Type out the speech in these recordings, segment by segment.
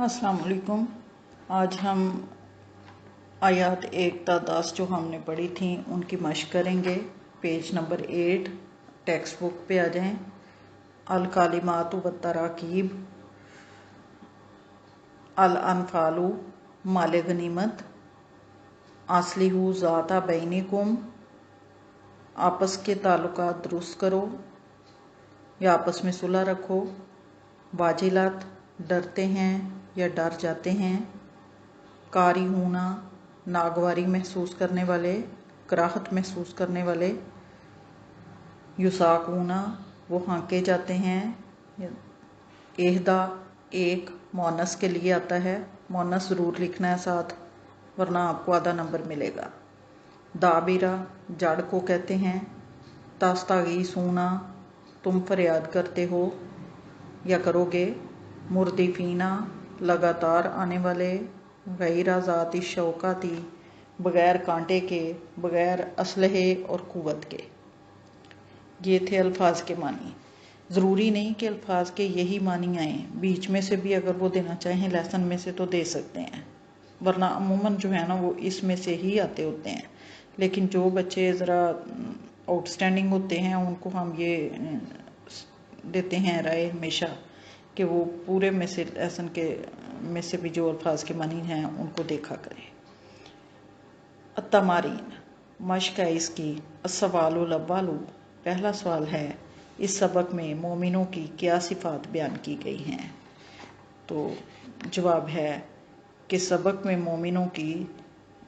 अस्सलाम वालेकुम। आज हम आयात 1 تا 10 जो हमने पढ़ी थी उनकी मशक करेंगे। पेज नंबर 8 टेक्स्ट बुक पे आ जाएं। अल कालिमातु व तराकीब, अल अनफालु माल गनीमत, असलिहु ज़ाता बैनिकुम, आपस के ताल्लुकात दुरुस्त करो या आपस में सुलह रखो, वाजिलात डरते हैं या डर जाते हैं, कारी होना नागवारी महसूस करने वाले, कराहत महसूस करने वाले, युसाकूना वो हाँके जाते हैं। एहदा एक मोनस के लिए आता है, मोनस ज़रूर लिखना है साथ वरना आपको आधा नंबर मिलेगा। दाबिरा जड़ को कहते हैं। तास्तागीसूना तुम फरियाद करते हो या करोगे। मुर्दिफीना लगातार आने वाले। गैरा ज़ाती शौकाती बग़ैर कांटे के, बग़ैर असलहे और क़ुव्वत के। ये थे अल्फाज के मानी। ज़रूरी नहीं कि अल्फाज के यही मानी आए, बीच में से भी अगर वो देना चाहें लेसन में से तो दे सकते हैं, वरना अमूमन जो है ना वो इसमें से ही आते होते हैं। लेकिन जो बच्चे ज़रा आउटस्टैंडिंग होते हैं उनको हम ये देते हैं राय हमेशा कि वो पूरे में से लेसन के में से भी जो अल्फाज के मानी हैं उनको देखा करें। अत्तमारीन मश्क है इसकी। अस्सवालुल अव्वलु पहला सवाल है, इस सबक में मोमिनों की क्या सिफात बयान की गई हैं। तो जवाब है कि सबक में मोमिनों की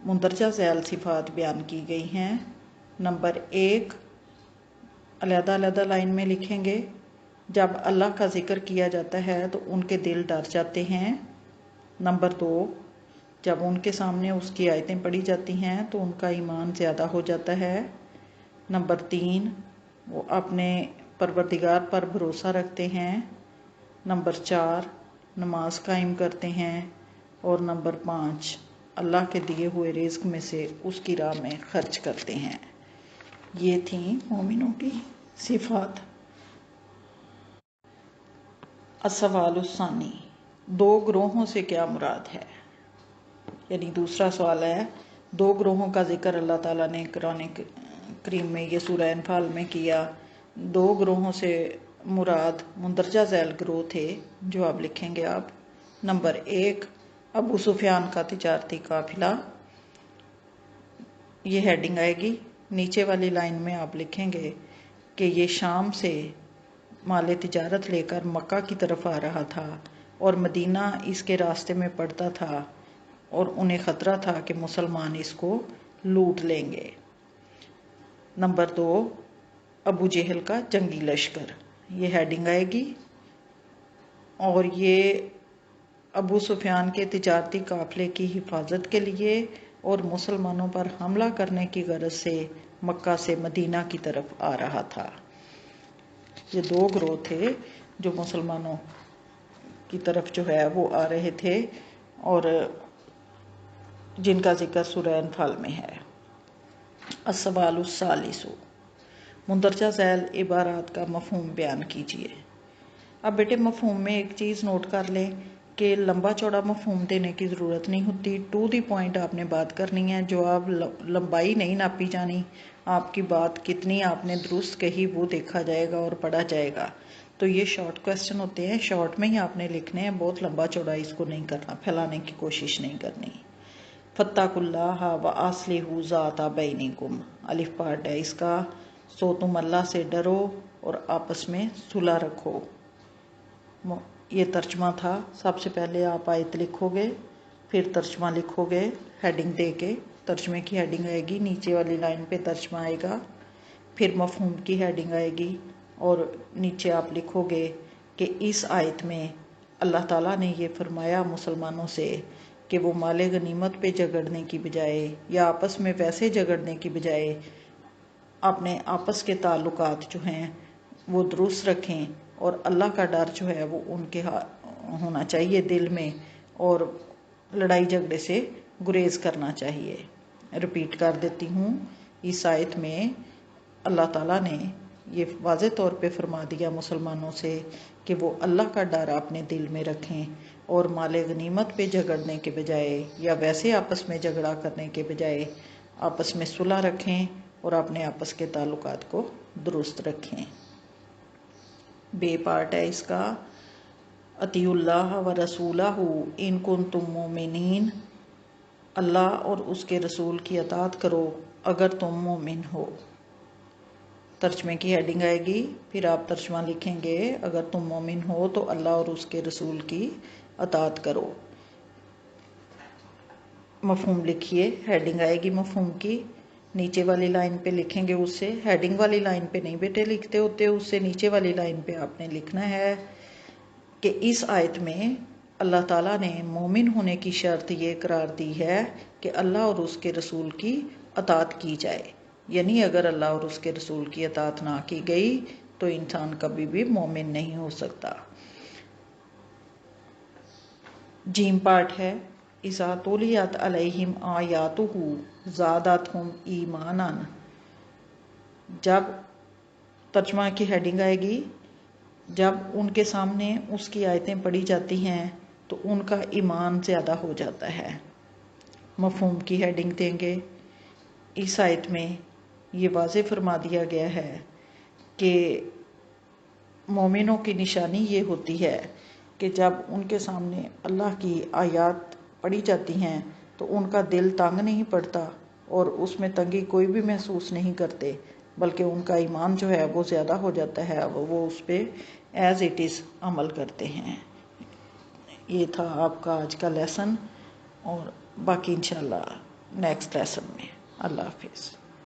मुंदरजा ज़ैल सिफात बयान की गई हैं। नंबर 1 अलग-अलग लाइन में लिखेंगे। जब अल्लाह का जिक्र किया जाता है तो उनके दिल डर जाते हैं। नंबर 2 जब उनके सामने उसकी आयतें पढ़ी जाती हैं तो उनका ईमान ज़्यादा हो जाता है। नंबर 3 वो अपने परवरदिगार पर भरोसा रखते हैं। नंबर 4 नमाज कायम करते हैं। और नंबर 5 अल्लाह के दिए हुए रिज़्क में से उसकी राह में खर्च करते हैं। ये थी मोमिनों की सिफात। अस्सवालुस्सानी दो ग्रोहों से क्या मुराद है। यानी दूसरा सवाल है, दो ग्रोहों का जिक्र अल्लाह ताला ने कुरान करीम में ये सूरह अनफाल में किया। दो ग्रोहों से मुराद मुंदरजा ज़ैल ग्रोह थे। जवाब लिखेंगे आप। नंबर 1 अबू सुफियान का तिजारती काफिला, ये हेडिंग आएगी। नीचे वाली लाइन में आप लिखेंगे कि ये शाम से माल तिजारत लेकर मक्का की तरफ आ रहा था और मदीना इसके रास्ते में पड़ता था और उन्हें ख़तरा था कि मुसलमान इसको लूट लेंगे। नंबर 2 अबू जहल का जंगी लश्कर, ये हेडिंग आएगी। और ये अबू सुफियान के तिजारती काफ़िले की हिफाजत के लिए और मुसलमानों पर हमला करने की गरज से मक्का से मदीना की तरफ आ रहा था। ये दो ग्रोह थे जो मुसलमानों की तरफ जो है वो आ रहे थे और जिनका जिक्र सूरह अनफाल में है। अस्सवालुस्सालिसु मुंदरजा ज़ैल इबारात का मफ़हूम बयान कीजिए। अब बेटे मफ़हूम में एक चीज़ नोट कर लें कि लंबा चौड़ा मफ़हूम देने की ज़रूरत नहीं होती। टू दी पॉइंट आपने बात करनी है। जो आप लंबाई नहीं नापी जानी, आपकी बात कितनी आपने दुरुस्त कही वो देखा जाएगा और पढ़ा जाएगा। तो ये शॉर्ट क्वेश्चन होते हैं, शॉर्ट में ही आपने लिखने हैं, बहुत लंबा चौड़ा इसको नहीं करना, फैलाने की कोशिश नहीं करनी। फत्ताकुल्लाह व अस्लिहु ज़ाता बैनिकुम अलिफ पार्ट है इसका। सो तुम अल्लाह से डरो और आपस में सुलह रखो। ये तर्जमा था। सबसे पहले आप आयत लिखोगे, फिर तर्जमा लिखोगे हेडिंग दे के। तर्जमे की हेडिंग आएगी, नीचे वाली लाइन पे तर्जमा आएगा, फिर मफ़हूम की हेडिंग आएगी और नीचे आप लिखोगे कि इस आयत में अल्लाह ताला ने ये फरमाया मुसलमानों से कि वो माले गनीमत पे झगड़ने की बजाय या आपस में वैसे झगड़ने की बजाय अपने आपस के ताल्लुकात जो हैं वो दुरुस्त रखें और अल्लाह का डर जो है वो उनके होना चाहिए दिल में और लड़ाई झगड़े से गुरेज करना चाहिए। रिपीट कर देती हूँ, इस आयत में अल्लाह ताला ने یہ واضح طور پہ فرما دیا مسلمانوں سے کہ وہ اللہ کا ڈر اپنے دل میں رکھیں اور مال غنیمت پہ جھگڑنے کے بجائے یا ویسے آپس میں جھگڑا کرنے کے بجائے آپس میں صلح رکھیں اور اپنے آپس کے تعلقات کو درست رکھیں۔ بے پارٹ ہے اس کا اطیعوا اللہ و رسولہ ان کنتم مومنین، اللہ اور اس کے رسول کی اطاعت کرو اگر تم مومن ہو۔ ترجمے کی ہیڈنگ آئے گی، پھر آپ ترجمہ لکھیں گے اگر تم مومن ہو تو اللہ اور اس کے رسول کی اطاعت کرو۔ مفہوم لکھیے، ہیڈنگ آئے گی مفہوم کی، نیچے والی لائن پہ لکھیں گے، اس سے ہیڈنگ والی لائن پہ نہیں بیٹے لکھتے ہوتے، اس سے نیچے والی لائن پہ آپ نے لکھنا ہے کہ اس آیت میں اللہ تعالیٰ نے مومن ہونے کی شرط یہ قرار دی ہے کہ اللہ اور اس کے رسول کی اطاعت کی جائے، یعنی اگر اللہ اور اس کے رسول کی اطاعت نہ کی گئی تو انسان کبھی بھی مومن نہیں ہو سکتا۔ جیم پارٹ ہے اذا تلیت علیہم آیاتہ زادتہم ایمانا، جب ترجمہ کی ہیڈنگ آئے گی، جب ان کے سامنے اس کی آیتیں پڑھی جاتی ہیں تو ان کا ایمان زیادہ ہو جاتا ہے۔ مفہوم کی ہیڈنگ دیں گے، اس آیت میں یہ واضح فرما دیا گیا ہے کہ مومنوں کی نشانی یہ ہوتی ہے کہ جب ان کے سامنے اللہ کی آیات پڑھی جاتی ہیں تو ان کا دل تنگ نہیں پڑتا اور اس میں تنگی کوئی بھی محسوس نہیں کرتے، بلکہ ان کا ایمان جو ہے وہ زیادہ ہو جاتا ہے، وہ اس پہ ایز اٹ از عمل کرتے ہیں۔ یہ تھا آپ کا آج کا لیسن، اور باقی انشاءاللہ نیکسٹ لیسن میں۔ اللہ حافظ۔